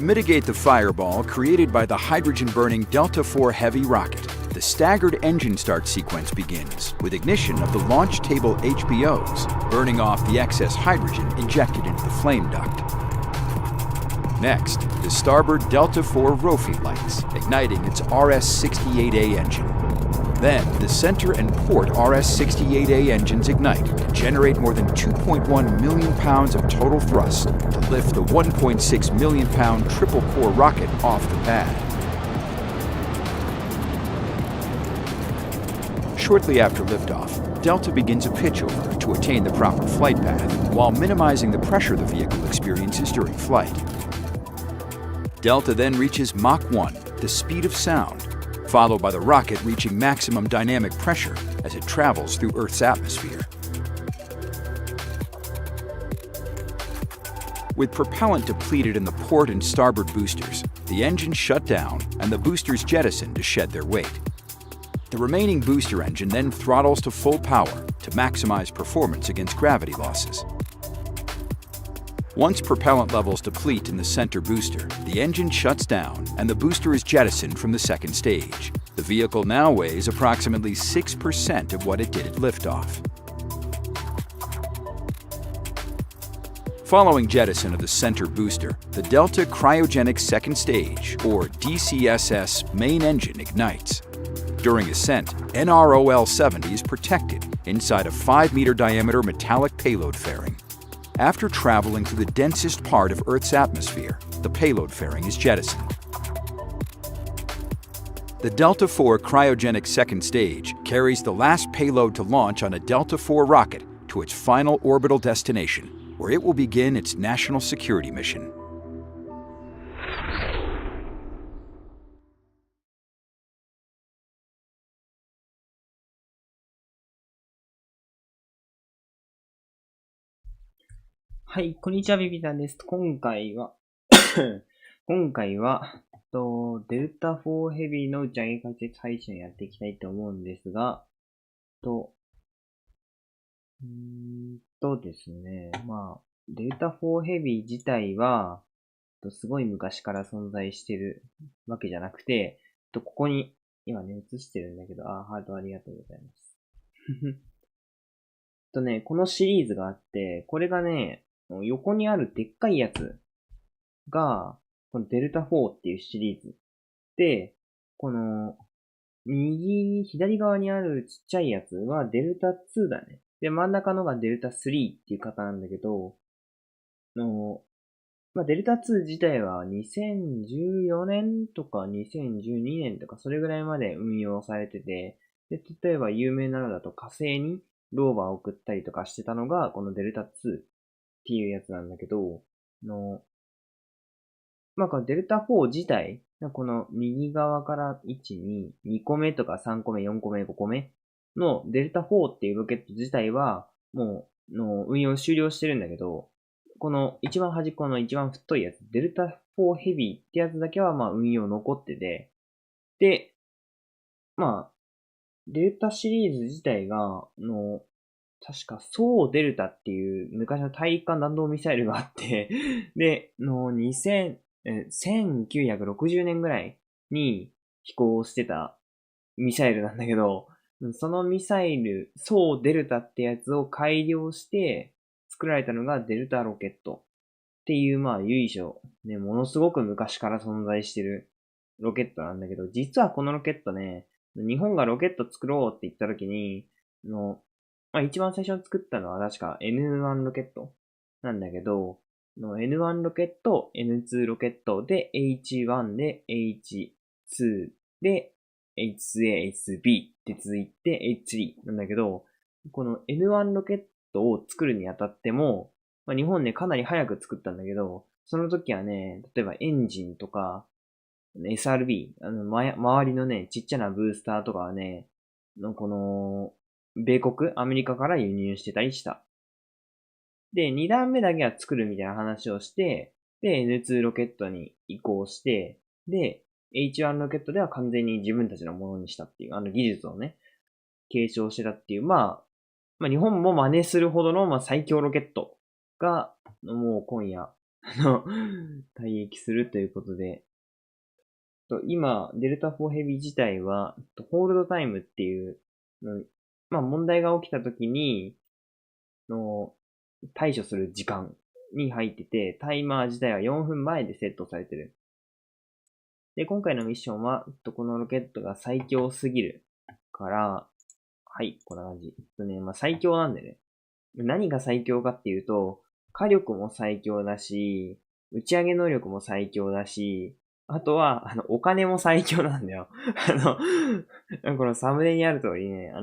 mitigate the fireball created by the hydrogen-burning Delta IV Heavy rocket, the staggered engine start sequence begins with ignition of the launch table HPOs, burning off the excess hydrogen injected into the flame duct. Next, the starboard Delta IV Rofi lights, igniting its RS-68A engine. Then, the center and port RS-68A engines ignite to generate more than 2.1 million pounds of total thrust to lift the 1.6 million pound triple-core rocket off the pad. Shortly after liftoff, Delta begins a pitchover to attain the proper flight path while minimizing the pressure the vehicle experiences during flight. Delta then reaches Mach 1, the speed of sound, followed by the rocket reaching maximum dynamic pressure as it travels through Earth's atmosphere. With propellant depleted in the port and starboard boosters, the engines shut down and the boosters jettisoned to shed their weight. The remaining booster engine then throttles to full power to maximize performance against gravity losses. Once propellant levels deplete in the center booster, the engine shuts down and the booster is jettisoned from the second stage. The vehicle now weighs approximately 6% of what it did at liftoff. Following jettison of the center booster, the Delta Cryogenic Second Stage, or DCSS, main engine ignites. During ascent, NROL-70 is protected inside a 5-meter diameter metallic payload fairing. After traveling through the densest part of Earth's atmosphere, the payload fairing is jettisoned. The Delta IV Cryogenic Second Stage carries the last payload to launch on a Delta IV rocket to its final orbital destination, where it will begin its national security mission. はい、こんにちは、ビビタンです。今回はデルタIVヘビーの打ち上げ解説配信をやっていきたいと思うんですが、ですね、デルタIVヘビー自体は、すごい昔から存在してるわけじゃなくて、ここに、今ね、映してるんだけど、ハートありがとうございます。このシリーズがあって、これがね、横にあるでっかいやつが、このデルタ4っていうシリーズ。で、この、左側にあるちっちゃいやつはデルタ2だね。で、真ん中のがデルタ3っていう型なんだけど、デルタ2自体は2014年とか2012年とかそれぐらいまで運用されてて、で、例えば有名なのだと火星にローバーを送ったりとかしてたのが、このデルタ2っていうやつなんだけど、このデルタ4自体、この右側から1、2個目とか3個目、4個目、5個目のデルタ4っていうロケット自体はもう運用終了してるんだけど、この一番端っこの一番太いやつ、デルタIVヘビーってやつだけは運用残ってて、で、デルタシリーズ自体が、確か、デルタっていう昔の大陸間弾道ミサイルがあって、で、1960年ぐらいに飛行してたミサイルなんだけど、そのミサイル、デルタってやつを改良して作られたのがデルタロケットっていう由緒、ね、ものすごく昔から存在してるロケットなんだけど、実はこのロケットね、日本がロケット作ろうって言った時に、一番最初に作ったのは確か N1 ロケットなんだけど、N1 ロケット、N2 ロケットで H1 で H2 で H2A、H2B って続いて H3 なんだけど、この N1 ロケットを作るにあたっても、日本ねかなり早く作ったんだけど、その時はね、例えばエンジンとか、SRB、周りのね、ちっちゃなブースターとかはね、この、米国、アメリカから輸入してたりした。で、2段目だけは作るみたいな話をして、で、N2 ロケットに移行して、で、H1 ロケットでは完全に自分たちのものにしたっていう、技術をね、継承してたっていう、日本も真似するほどの、最強ロケットが、もう今夜退役するということで、今、デルタ4ヘビー自体は、ホールドタイムっていう、まあ問題が起きた時に、対処する時間に入ってて、タイマー自体は4分前でセットされてる。で、今回のミッションは、このロケットが最強すぎるから、はい、こんな感じ。まあ最強なんでね。何が最強かっていうと、火力も最強だし、打ち上げ能力も最強だし、あとは、お金も最強なんだよ。このサムネにある通りね、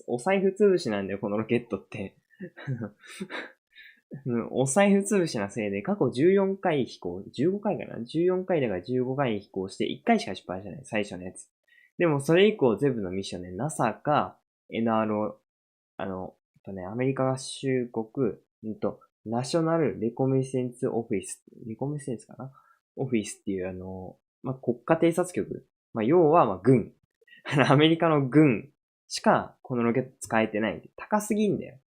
お財布潰しなんだよ、このロケットって。お財布潰しなせいで、過去14回飛行、15回かな ?14 回だから15回飛行して、1回しか失敗してない、最初のやつ。でも、それ以降全部のミッションね、NASA か、NRO、アメリカ合衆国、ナショナルレコメッセンスオフィス、レコメッセンスかなオフィスっていう国家偵察局。要は、軍。アメリカの軍しかこのロケット使えてない。高すぎんだよ。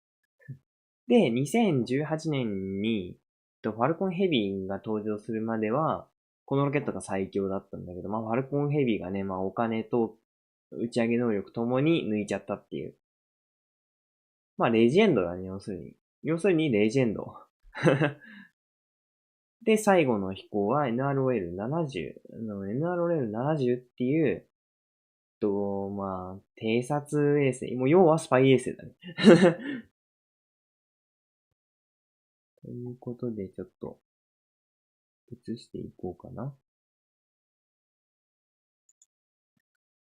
で、2018年に、ファルコンヘビーが登場するまでは、このロケットが最強だったんだけど、ファルコンヘビーがね、お金と打ち上げ能力ともに抜いちゃったっていう。レジェンドだね、要するに。要するに、レジェンド。で、最後の飛行は NRL70 っていう、偵察衛星。もう要はスパイ衛星だね。ということで、ちょっと、移していこうかな。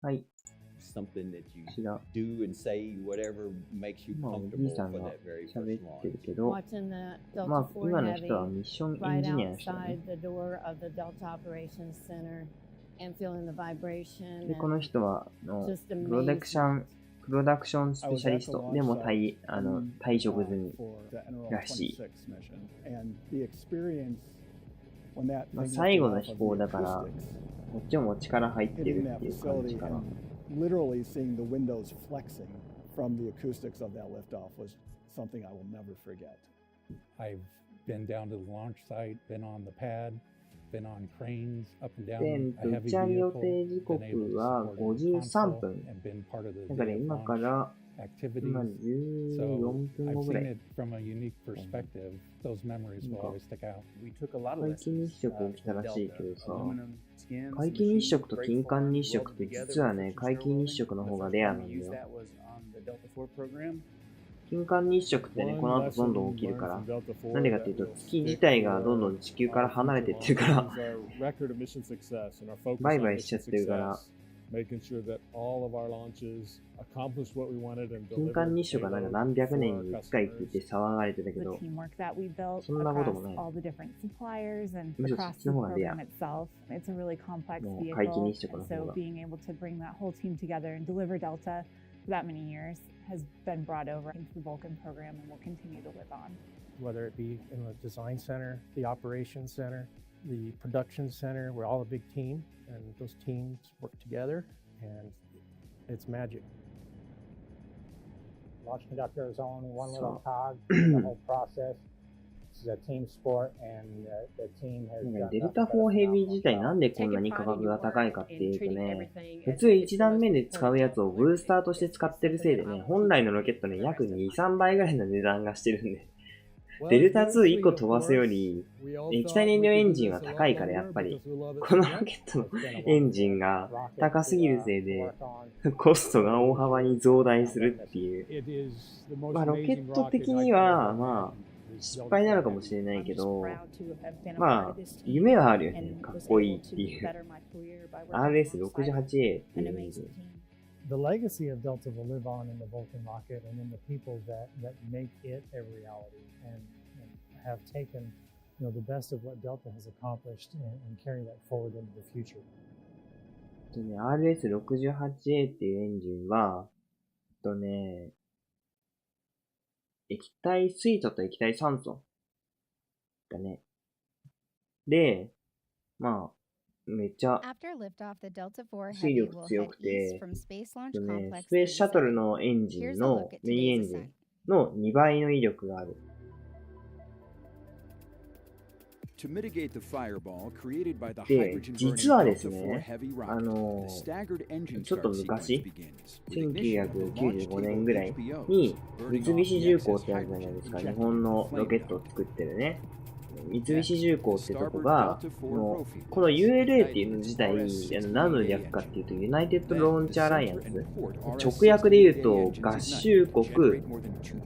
はい。こちら。今、おじいさんが喋ってるけど、今の人はミッションエンジニアの人だね。で、この人は、プロダクションスペシャリストでも退職済みらしい。最後の飛行だから、こっちも力入ってるっていう感じかな。Literally seeing the windows flexing from the acoustics of that liftoff was something I will never forget. I've been down to the launch site, been on the pad, been on cranes up and down a 打 heavy ち上げ予 vehicle, 定時刻 been able to は support a 53 console 分。 and been part of the だから day of 今か launch ら、activities. 今14 So 分後 I've ぐら seen い。 it from a unique perspective. Those memories will always stick out. 皆既日食起きたらしいけどさ、皆既日食と金環日食って実はね、皆既日食の方がレアなんだよ。金環日食ってね、この後どんどん起きるから。なんでかっていうと、月自体がどんどん地球から離れてってるから、バイバイしちゃってるから、金環日食がなんか何百年に1回って言って騒がれてたけど、そんなこともない。むしろそっちの方がレア。もう皆既日食の方が。that many years has been brought over into the Vulcan program and will continue to live on. Whether it be in the design center, the operations center, the production center, we're all a big team, and those teams work together, and it's magic. Launch conductor is only one little cog in the whole process. This is a team sport, and the team has デルタ4ヘビー自体なんでこんなに価格が高いかっていうとね、普通1段目で使うやつをブースターとして使ってるせいでね、本来のロケットね、約2、3倍ぐらいの値段がしてるんで。デルタ2 1個飛ばすより、液体燃料エンジンは高いからやっぱり、このロケットのエンジンが高すぎるせいで、コストが大幅に増大するっていう。ロケット的には、失敗なのかもしれないけど、夢はあるよね。かっこいいっていう。RS68A っていうエンジン。The legacy of Delta will live on in the Vulcan rocket and in the people that make it a reality and have taken the best of what Delta has accomplished and carry that forward into the future. RS68A っていうエンジンは、液体水素と液体酸素だね。で、めっちゃ水力強くて、スペースシャトルのエンジンのメインエンジンの2倍の威力がある。で、実はですね、ちょっと昔、1995年ぐらいに、三菱重工ってあるじゃないですか、日本のロケットを作ってるね。三菱重工ってとこが、この ULA っていうの自体、何の略かっていうと、ユナイテッド・ローンチ・アライアンス。直訳で言うと、合衆国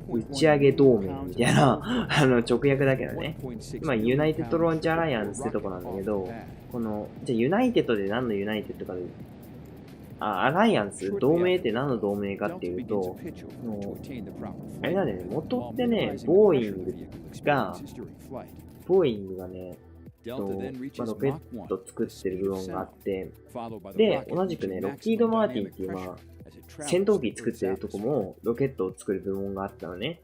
打ち上げ同盟みたいな、直訳だけどね。まあ、ユナイテッド・ローンチ・アライアンスってとこなんだけど、じゃあユナイテッドで何のユナイテッドかで、アライアンス同盟って何の同盟かっていうと、あれなんだよね、元ってね、ボーイングがね、ロケット作ってる部分があって、で、同じくね、ロッキード・マーティンっていう、戦闘機作ってるとこもロケットを作る部門があったのね。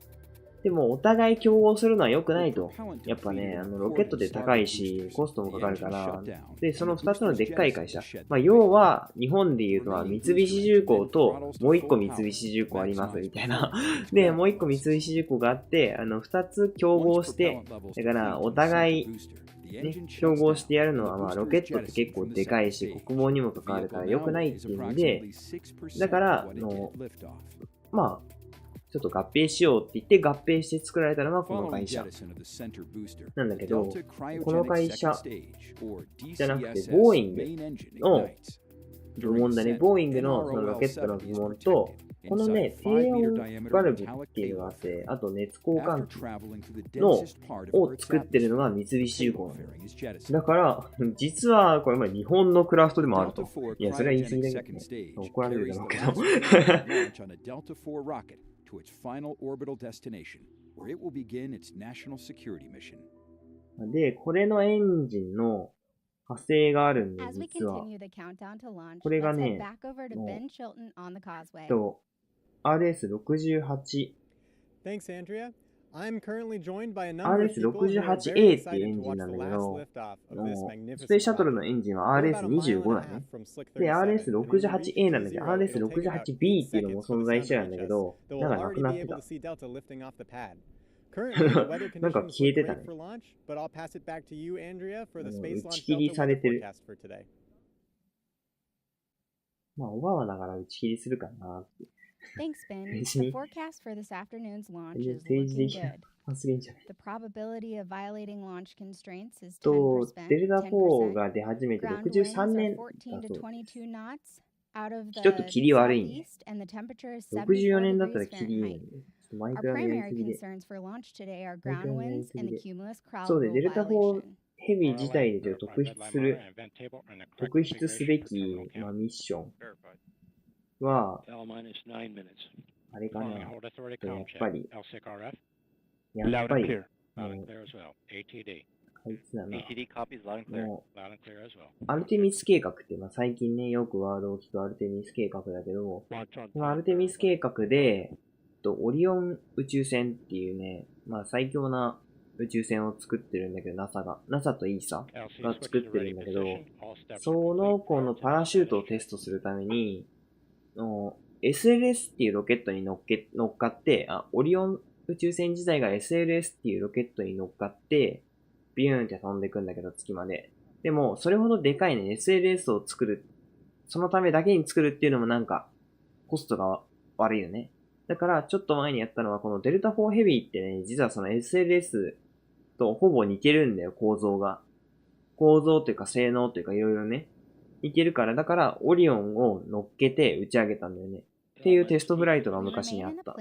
でも、お互い競合するのは良くないと。やっぱね、ロケットって高いし、コストもかかるから、で、その2つのでっかい会社。要は、日本で言うとは、三菱重工と、もう1個三菱重工あります、みたいな。で、もう1個三菱重工があって、2つ競合して、だから、お互い、ね、競合してやるのは、ロケットって結構でかいし、国防にも関わるから良くないっていう意味で、だから、ちょっと合併しようって言って合併して作られたのがこの会社なんだけど、この会社じゃなくて、ボーイングの部門だね。ボーイングのそのロケットの部門と、このね、低温バルブっていうのがあって、あと熱交換器を作ってるのが三菱重工なの。だから、実はこれ日本のクラフトでもあると。いや、それは言い過ぎだけどね。怒られるだろうけど。to its final orbital destination, where it will begin its national security mission. で、これのエンジンの派生があるんで、実は。これがね、RS68。RS68A っていうエンジンなんだけど、スペースシャトルのエンジンは RS25 だね。で、RS68A なんだけど、RS68B っていうのも存在してたんだけど、なんかなくなってた。なんか消えてたね。打ち切りされてる。オバマだから打ち切りするかなって。Thanks, Ben. The forecast for this afternoon's launch is looking good. The probability of violating launch constraints is 10%. デルタIVが出始めて63年だそう。ちょっと切り悪いね。64年だったら切りいいのに。マイクラのやりすぎで。そうで、デルタIVヘビー自体でちょっと特筆すべき、ミッションは、あれかな、やっぱり、あいつだな。もう、アルテミス計画って、最近ね、よくワードを聞くアルテミス計画だけど、このアルテミス計画で、オリオン宇宙船っていうね、最強な宇宙船を作ってるんだけど、NASA と ESA が作ってるんだけど、その子のパラシュートをテストするために、SLS っていうロケットに乗っかって、オリオン宇宙船自体が SLS っていうロケットに乗っかって、ビューンって飛んでくんだけど、月まで。でも、それほどでかいね、SLS を作る、そのためだけに作るっていうのもなんか、コストが悪いよね。だから、ちょっと前にやったのは、このデルタIVヘビーってね、実はその SLS とほぼ似てるんだよ、構造が。構造というか性能というかいろいろね、似てるから、だからオリオンを乗っけて打ち上げたんだよね。っていうテストフライトが昔にあった。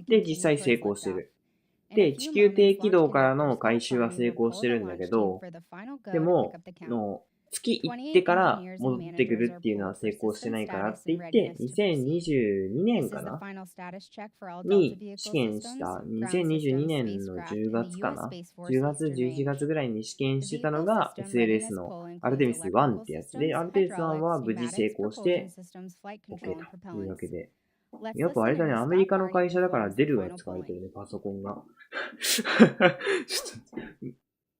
で、実際成功してる。で、地球低軌道からの回収は成功してるんだけど、でも、月行ってから戻ってくるっていうのは成功してないからって言って、2022年かなに試験した、2022年の10月かな ?10 月、11月ぐらいに試験してたのが SLS のアルテミス1ってやつで、アルテミス1は無事成功して OK というわけで。やっぱあれだね、アメリカの会社だからデルが使われてるね、パソコンが。ちょっと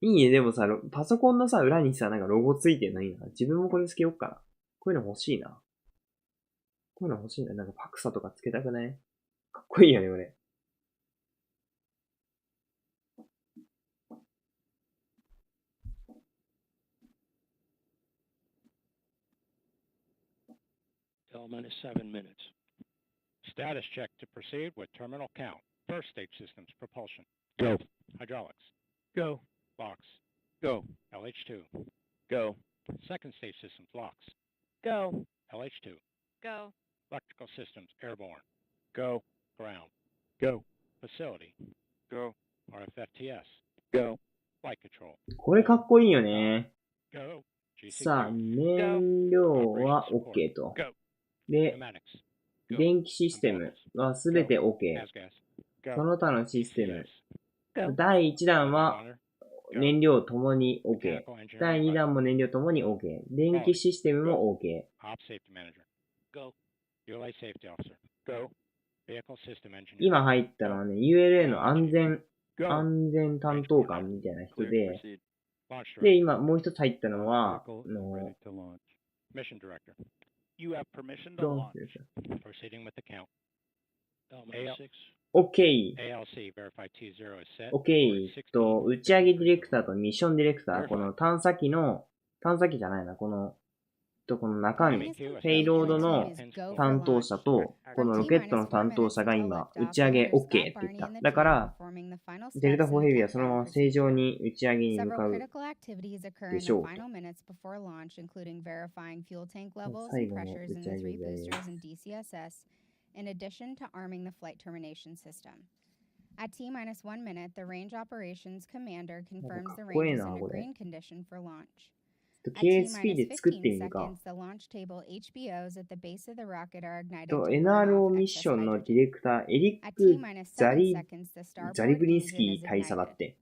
いいね、でもさ、パソコンのさ、裏にさ、なんかロゴついてるのいいな。自分もこれつけよっかな。こういうの欲しいな。こういうの欲しいな。なんかパクサとかつけたくない？かっこいいよね、俺。L-7 minutes. Status check to proceed with terminal count. First stage systems propulsion. Go. Hydraulics. Go. Locks. Go. LH2. Go. Second stage systems locks. Go. LH2. Go. Electrical systems airborne. Go. Ground. Go. Facility. Go. RFFTS. Go. Flight control. これかっこいいよね。 Go. さあ、燃料は OK と。で、電気システムはすべて OK。その他のシステム。第1弾は燃料ともに OK。第2弾も燃料ともに OK。電気システムも OK。今入ったのはね、ULA の安全担当官みたいな人で、で、今もう一つ入ったのは、OK。打ち上げディレクターとミッションディレクター、この探査機じゃないな、この中身、ペイロードの担当者と、このロケットの担当者が今、打ち上げ OK って言った。だから、デルタ4ヘビーはそのまま正常に打ち上げに向かうでしょう。最後の打ち上げで。In addition to arming the flight termination system. At T-1 minute, the range operations commander confirms the range is in a green condition for launch. KSP で作ってみるか。NRO ミッションのディレクター、エリック・ザリブリンスキー大佐だって。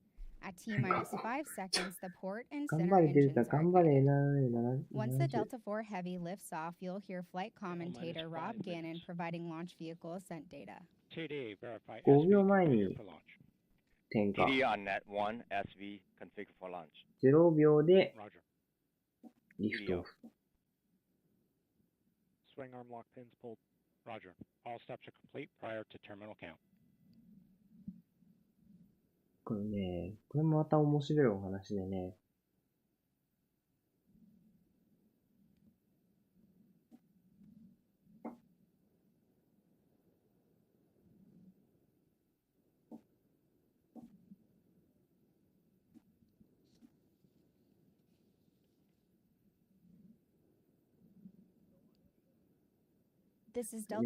頑張れデルタ、頑張れ Once the Delta IV Heavy lifts off, you'll hear flight commentator Rob Gannon providing launch vehicle ascent data. 5秒前に点火。0秒でリフトオフ。Swing arm lock pins pulled. Roger. All steps are complete prior to terminal count. これね、これもまた面白いお話でね。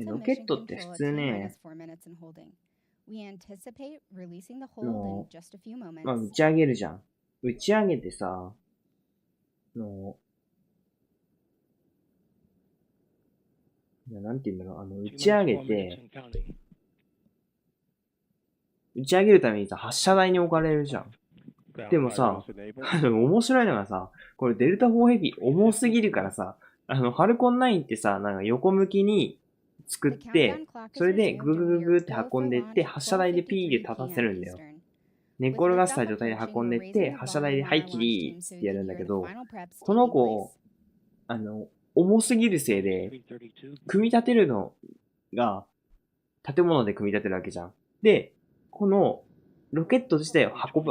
ロケットって普通ね、まあ打ち上げるじゃん。打ち上げてさ、なんて言うんだろう、打ち上げるためにさ、発射台に置かれるじゃん。でもさ、面白いのがさ、これデルタ4ヘビー重すぎるからさ、ファルコン9ってさ、なんか横向きに作って、それでググググって運んでって、発射台でピーで立たせるんだよ。寝っ転がした状態で運んでって、発射台ではいキリーってやるんだけど、この子、重すぎるせいで、組み立てるのが、建物で組み立てるわけじゃん。で、この、ロケット自体を運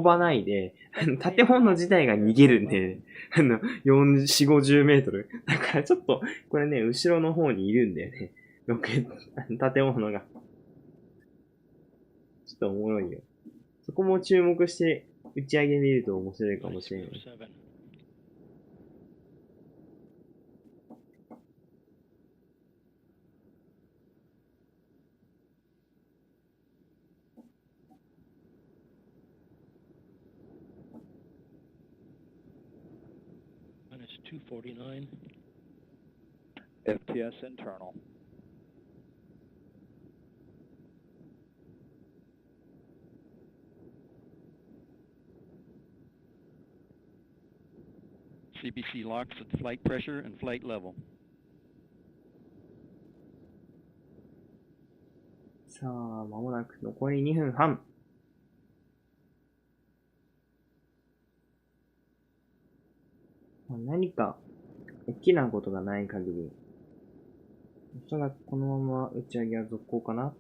ばないで、建物自体が逃げるんで、4、50メートル。だからちょっと、これね、後ろの方にいるんだよね。建物が。ちょっとおもろいよ。そこも注目して打ち上げ見ると面白いかもしれない。249 FTS internal. CBC locks at flight pressure and flight level. さあ、間もなく残り2分半。何か大きなことがない限り、おそらくこのまま打ち上げは続行かな。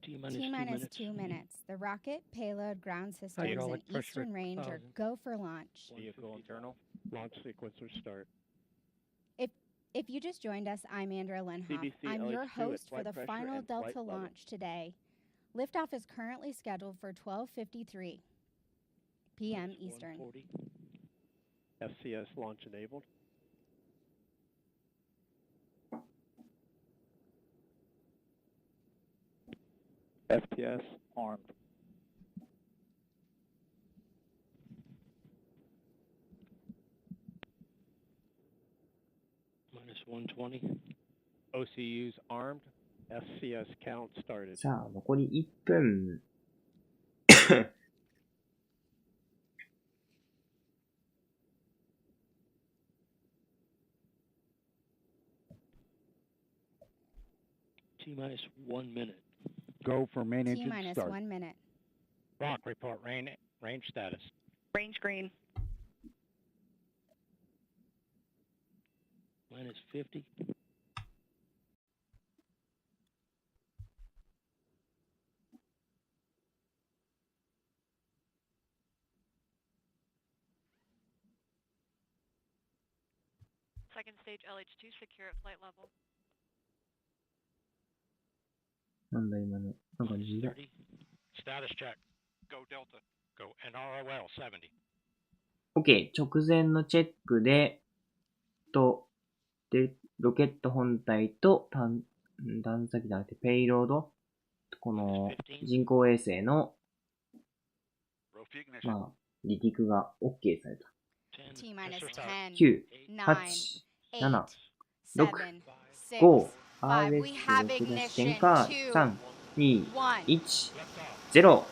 T minus 2 minutes. The rocket, payload, ground systems, and Hydraulic pressure eastern range are go for launch. Vehicle internal. Launch sequencer start. If you just joined us, I'm Andrea Lenhoff. I'm your host for the final Delta launch today. Liftoff is currently scheduled for 12:53 p.m. Eastern. FCS launch enabled. FTS armed. Minus 120. OCUs armed. FCS count started. さあ、残り1分。T minus 1 minute. Go for main T engine minus start. 1 minute. Rock report range status. Range green. Minus 50. Second stage LH2 secure at flight level. なんだ今の。なんか字が。 30. Status check. Go Delta. Go NROL 70. OK。直前のチェックで、ロケット本体と探査機じゃなくて、ペイロード。この人工衛星の、まあ、離陸が OK された。T minus 9、 10, 8、 9, 7、 8, 6、 7, 5、 5. We have RS6 出し ignition. 点か、 2, 3、2、 1. 1、0、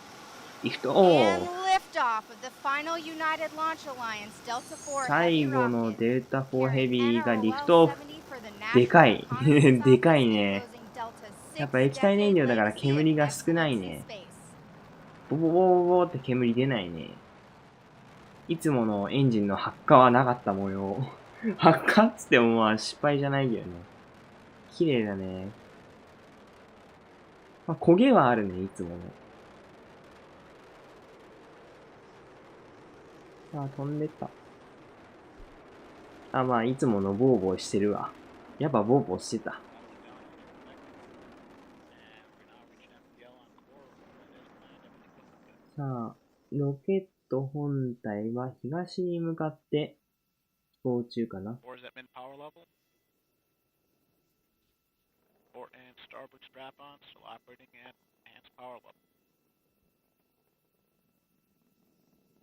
リフトオ And フ。 liftoff of the final United Launch Alliance Delta IV 最 Heavy 後の rocket. デルタ4ヘ Carrying ビーがリフ NROL トオフ。 70 for the で National かい。 Reconnaissance でかい Office ね。 exposing Delta's やっぱ液体燃料だから six-decade 煙が legacy 少 of ない excellence ね。 in space. ボボボボボって煙出ないね。いつものエンジンの発火はなかった模様。発火っつってもまあ失敗じゃないけどね。綺麗だね。まあ、焦げはあるね、いつもの。あ、飛んでった。あ、まあ、いつものボーボーしてるわ。やっぱボーボーしてた。さあ、ロケット本体は東に向かって飛行中かな。Or is that min power level? Or and starboard strap on, still operating at enhanced power level.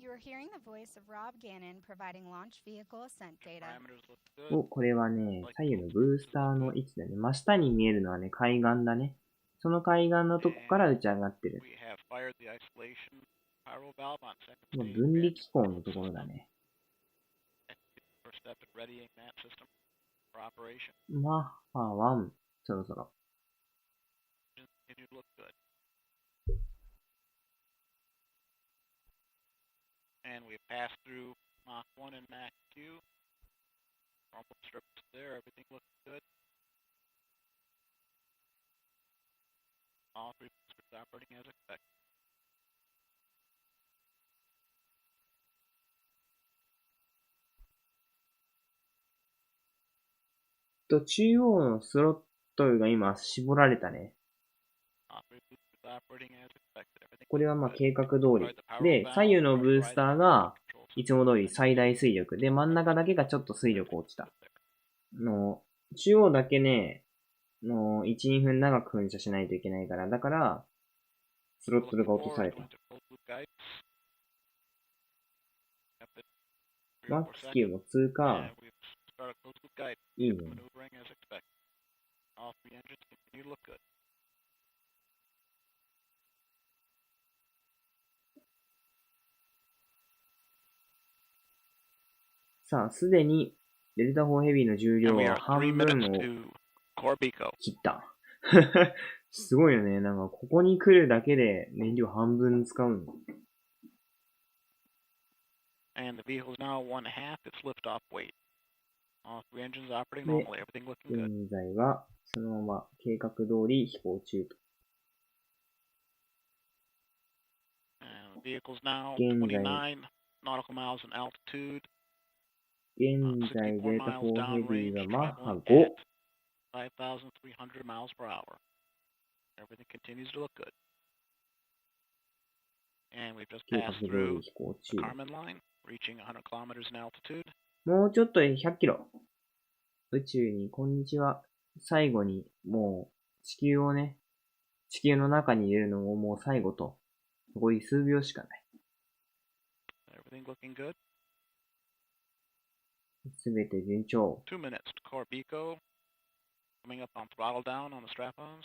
You are hearing the voice of Rob Gannon providing launch vehicle ascent data. Parameters look good. お、これはね、左右のブースターの位置だね。真下に見えるのはね、海岸だね。その海岸のとこから打ち上がってる。 We have fired the isolation pyro valve on second もう stage. 分離機構のところだね。 First step in readying that system for operation. マッハ1、そろそろ。 Continue to look good. And we passed through Mach 1 and Mach 2. Normal strips there, everything looks good. All three boosters operating as expected. 中央のスロットルが今絞られたね。All three boosters operating as expected. Everything これはまあ looks 計 good. 画通り。で、左右のブースターがいつも通り最大推力。で、真ん中だけがちょっと推力落ちた。中央だけね、1、2分長く噴射しないといけないから、だから、スロットルが落とされた。マックス9も通過。いいね。さあ、すでにデルタ4ヘビーの重量は半分を切った。すごいよね。なんか、ここに来るだけで燃料半分使うの。And the vehicle is now 1/2 its liftoff weight. All three engines operating normally. Everything looking good. 現在はそのまま計画通り飛行中と。Vehicles now 現在、 29 nautical miles in altitude, 現在、 64 デルタ miles 4ヘビー downrange, がマッハ traveling 5。 at 5,300 miles per hour. Everything continues to look good. And we've just 計 passed 画通り through 飛行中。 the Kármán line, reaching 100 kilometers in altitude. もうちょっとで100キロ。宇宙に、こんにちは。最後に、もう、地球をね、地球の中に入れるのももう最後と、残り数秒しかない。Everything looking good. すべて順調。 2 minutes to core Bico. Coming up on throttle down on the strap-ons.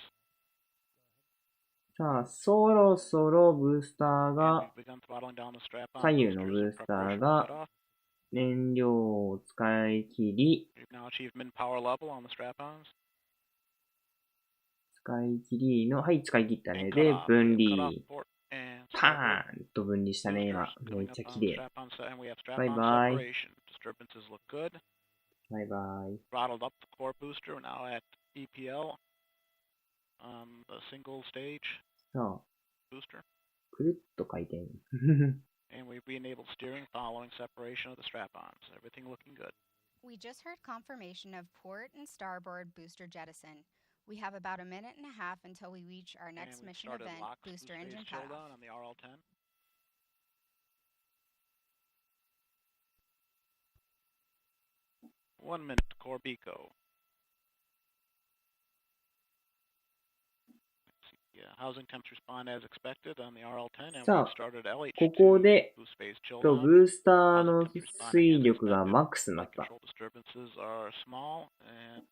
さあ、そろそろブースター And が、 we've begun throttling down the strap-on 左右の boosters ブ in ースタ preparation ー for が cutoff. 燃料を使い切り、 We've now achieved min-power level on the strap-ons. 使い切りの、はい、使い切ったね。 And で、 cutoff. 分 We have 離 cutoff。port and パ starboard ーンと分離したね、 boosters 今。めっ coming ちゃ up 綺 on the 麗。 strap-on set, and we have Bye strap-on bye. separation. Disturbances look good. バイバイ。 Throttled up the core booster. We're now at EPL on the single stage さあ、 booster. くるっと回転。 And we've enabled steering following separation of the strap-ons. Everything looking good. We just heard confirmation of port and starboard booster jettison. We have about a minute and a half until we reach our And next we've mission started event, LOX booster boost engine phase chill cutoff. down on the RL-10. One minute to core Bico. Housing temps respond as expected on the RL-10, and さあ、 we've started LH2 ここで、 boost phase chill ブ down. ースター Housing の temps responding 水 as 力が expected. マックスになっ Flight た。 control disturbances are small, and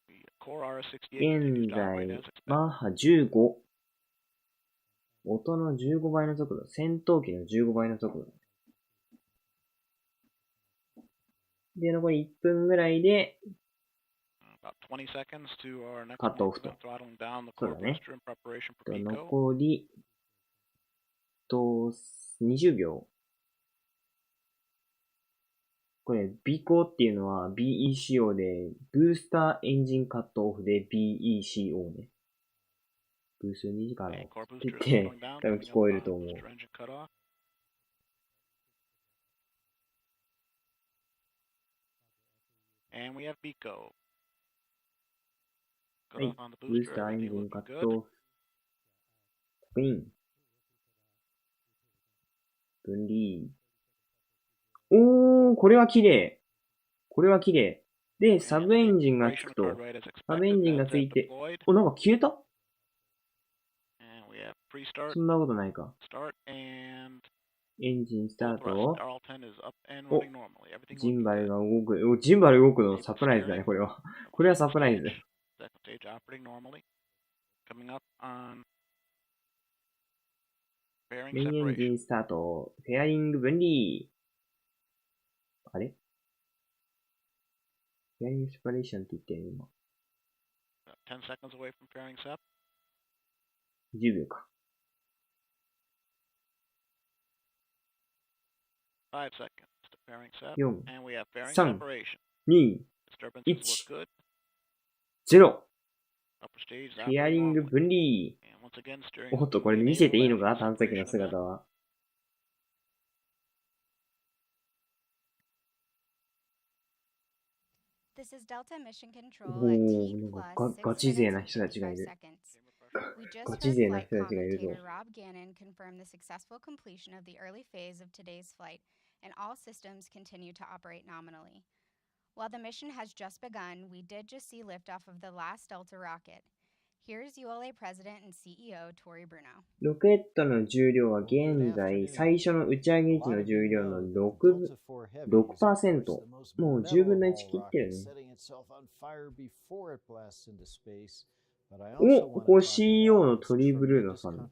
the core RS-68 continues 現 to operate 在 as、expected. マッハ15。音の15倍の速度。戦闘機の15倍の速度。で、残り1分ぐらいで、 About 20 seconds to our next カットオフと。 movement, throttling down the そう core だね。 booster in preparation for Bico. 残り、20秒。これ、BECO っていうのは BECO で、ブースターエンジンカットオフで BECO ね。ブース2時間って And core 言 booster っ is て、 throttling down, 多分 coming 聞 up こえる on と思う。 booster engine cutoff. And we have Bico. はい Cutoff on the ブース booster, ターエン everything ジンカ looking ッ good. トオフ。確認。分離。おー、これは綺麗。これは綺麗。で、サブエンジンがつくと、サブエンジンがついて、お、なんか消えた？そんなことないか。エンジンスタート。お、ジンバルが動く。お、ジンバル動くのサプライズだね、これは。これはサプライズ。メインエンジンスタート。フェアリング分離。あれ？フェアリングセパレーションって言ってる今。10秒か。4、3、2、1、0。フェアリング分離。おっと、これ見せていいのか？探査機の姿は。This is Delta Mission Control お at ー、 T なんか plus ガ 6チ勢な minutes 人た and ちがい 55 る。 seconds. We just ガチ heard 勢な flight 人たちがいるぞ。 commentator Rob Gannon confirm the successful completion of the early phase of today's flight, and all systems continue to operate nominally. While the mission has just begun, we did just see liftoff of the last Delta rocket. Here's ULA President and CEO Tori Bruno. ロケットの重量は現在、最初の打ち上げ時の重量の6%。もう10分の1切ってるね。お、ここ CEO のトリブルーノさん。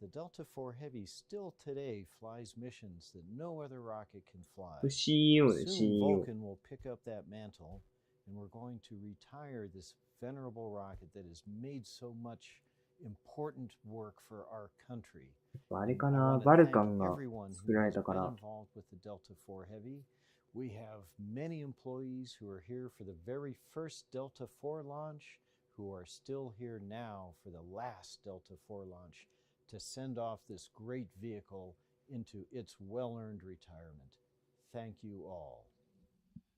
The Delta IV Heavy still today flies missions that no other rocket can fly. CEO で Soon CEO。 Vulcan will pick up that mantle, and we're going to retire this venerable rocket that has made so much important work for our country. あれか I な、 want to バル thank カンが everyone 作 who られ has たか been ら。 involved with the Delta IV Heavy. We have many employees who are here for the very first Delta IV launch, who are still here now for the last Delta IV launch to send off this great vehicle into its well-earned retirement. Thank you all.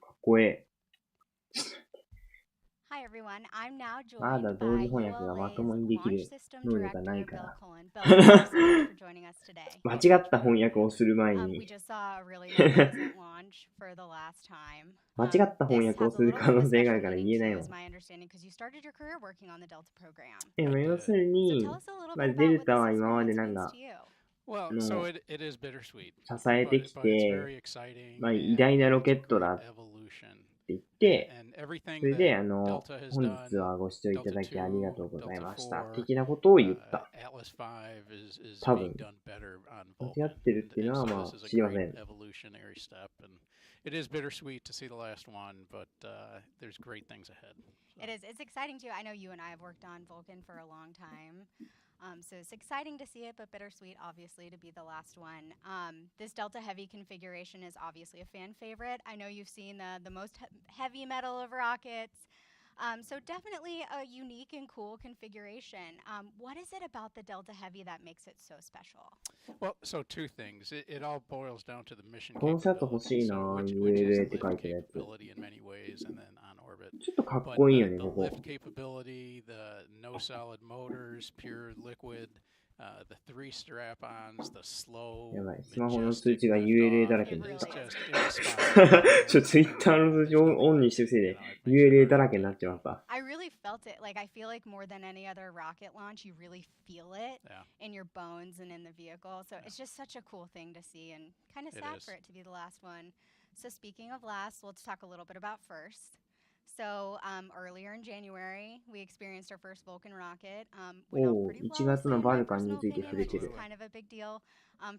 かっこええ。Hi everyone, I'm now まだ joined 同時 by 翻訳がまとも ULA's にでき launch る system 能力がない director か Bill ら。Cullen. Bill, thank you so much for joining us today. 間違った翻訳をする前 We に、 just saw a really magnificent launch for the last time. 間違った翻 This 訳を has す a る little 可 bit of 能 a 性があ special るから meaning 言え to ない you, わ。is my understanding, because you started your career working on the Delta program. でも要する So に、tell us a little まあ、 bit デ about ル what タ this は今まで experience なん means か、to you. Well, の so it is bittersweet. 支えて But き it's て、 very exciting まあ、偉大な and ロ it's ケ a ットだ great って evolution. 言って、 And そ everything れで that Delta has 本日 done, はご視聴いた Delta だきありが II, とうござい Delta ました。 IV, 的なことを言った。 Atlas V is 多 being 分、 done better on 間違 Vulcan. ってるっていうのは And ま so あ this is a 知りませ great ん。 evolutionary step. And it is bittersweet to see the last one, but there's great things ahead. So. It is. It's exciting too. I know you and I have worked on Vulcan for a long time. So it's exciting to see it, but bittersweet, obviously, to be the last one. This Delta Heavy configuration is obviously a fan favorite. I know you've seen the most heavy metal of rockets. So definitely a unique and cool configuration. What is it about the Delta Heavy that makes it so special? Well, so two things. It all boils down to the mission このシャツ欲しい capability. な So ぁ、 which is ULA って lift 書いてるやつ。 capability in many ways, and then on orbit. ちょっとかっ But こいいよね、 the ここ。 lift capability, the no solid motors, pure liquid, the three strap-ons, the slow, やばい、スマホの通 majestic 知が lift ULA だ off. らけになっ It's た。 just ちょ、Twitter の通知をオンにしてるせいで ULA だらけになっちまった。I really felt it. Like, I feel like more than any other rocket launch, you really feel it in your bones and in the vehicle. So it's just such a cool thing to see, and kind of sad for it to be the last one. So speaking of last, let's talk a little bit about first. So earlier in January, we experienced our first Vulcan rocket. Went off pretty 1月の flawlessly, in バ my ルカンに personal ついて opinion, 触れ which て is る。 kind of a big deal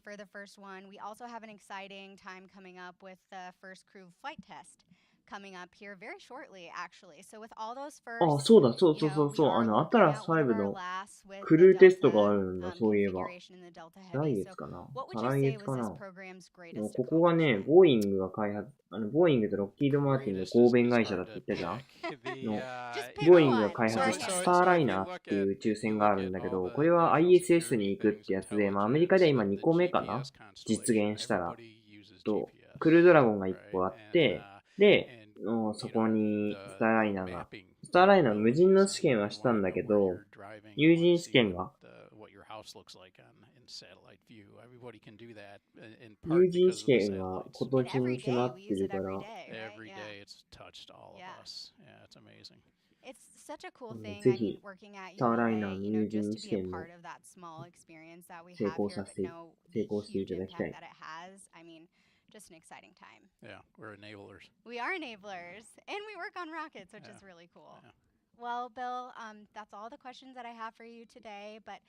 for the first one. We also have an exciting time coming up with the first crew flight test coming up here very shortly, actually. So with all those あ、 firsts, そうだ、そう you そうそ know, う we そう、are アト looking ラス at one of 5 our の last with ク the ルーテストが Delta あるんだ、そういえば。 configuration in the Delta 来 Heavy. 月 So かな。 what would 再 you 来 say 月 was か this な。 program's もう greatest ここがね、 accomplishment? ボーイングが開発、ボーイングとロッキード・マーティンの Greatest 合 is 弁会 hard 社だって言 to ったじゃん。 pick. の Just pick ボーイングが one. 開 So, 発 Sorry. した so, スター so ラ if イ you ナー look っていう at 抽 if 選 you があ look るん at だけ all ど、 the これは national ISS に security 行くっ things, てやつで、まあアメ intelligence, リカでは今 the 2個目か GPS な実 constellation, 現したら、 everybody uses と、 GPS, クルードラゴンが1 right? 個あっ And て、で、 and そ you こ know に the スターライナー the が、 mapping スターライナー無人の capabilities. 試験は You したん want だ to け know where ど、 you're driving. 有 You want 人 to 試 see 験 what が、 what your house looks like on in satellite view. Everybody can do that in 有 part 人 because 試 of the 験が satellites. 今 And 年に every 決ま day っ we て use る it か every ら、 day, right? Every Yeah. day it's touched all Yeah. of us. Yeah, it's amazing. It's such a cool thing. ぜ I mean, ひ、 working at スターライナー ULA, の you know, 有人 just to 試 be a 験も part of that small experience that we 成 have 功 here, さ but せて、 know 成 the 功してい huge ただきた impact い。 that it has. I mean, just an exciting time. Yeah, we're enablers. We are enablers, and we work on rockets, which Yeah. is really cool. Yeah. Well, Bill, that's all the questions that I have for you today, but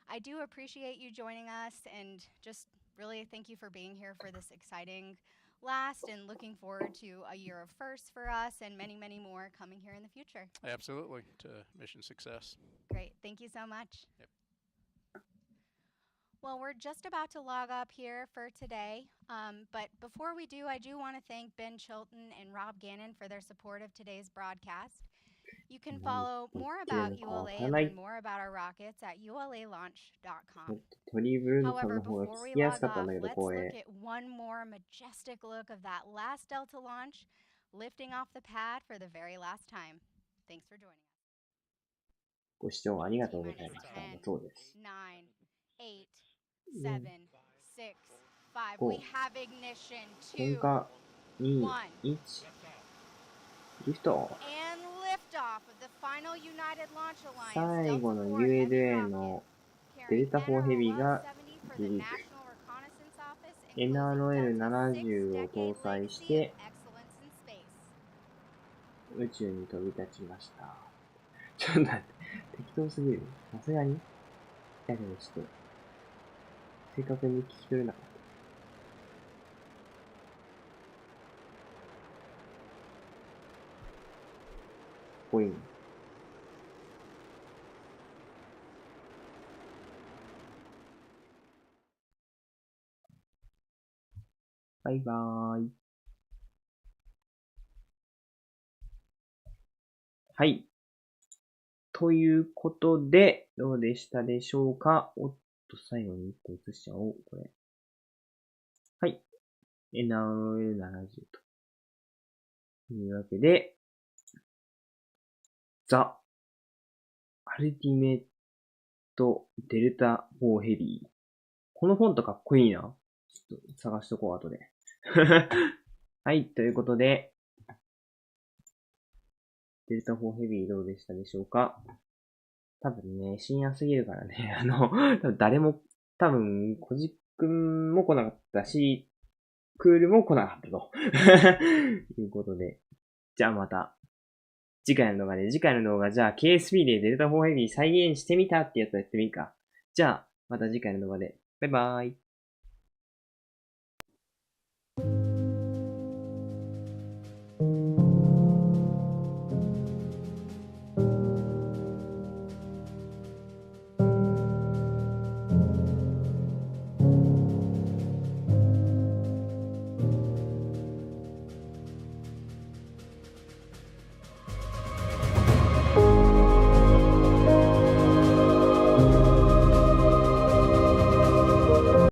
I do appreciate you joining us, and just really thank you for being here for this exciting last, and looking forward to a year of firsts for us and many, many more coming here in the future. Absolutely, to mission success. Great. Thank you so much. Yep. Well, we're just about to log up here for today, but before we do, I do want to thank Ben Chilton and Rob Gannon for their support of today's broadcast. You can follow more about ULA and learn more about our rockets at ulalaunch.com. トリブルーンさん However, の方が before 聞 we きや log すかったん off, だけど、 let's 声。 look at one more majestic look of that last Delta launch, lifting off the pad for the very last time. Thanks for joining us. ご視聴ありがとうございました。そうです。 9, 8, 7, 6, 5. We have ignition. 点 2, 火、2、 1. 1。リフト。 And liftoff of the final United Launch Alliance 最後の Delta IV ULA Heavy の rocket, デルタ carrying 4ヘビー NROL が 70 for 離 the 陸。 National Reconnaissance Office and closing NROL70 を Delta's 搭 six-decade 載し legacy て of excellence in space. 宇宙に飛び立ちました。ちょっと待って、適当すぎる。さすがに。だけどちょっと、正確に聞き取れなかった。ポイン。バイバーイ。はい。ということで、どうでしたでしょうか？おっと、最後に1個映しちゃおう、これ。はい。NRL70 というわけで、ザ・アルティメット・デルタIVヘビー。このフォントかっこいいな。ちょっと探しとこう、後で。はい、ということで、デルタIVヘビーどうでしたでしょうか？多分ね、深夜すぎるからね、誰も、多分、コジくんも来なかったし、クールも来なかったと。いうことで。じゃあまた、次回の動画、じゃあ KSP でデルタIVヘビー再現してみたってやつやってみるか。じゃあ、また次回の動画で。バイバーイ。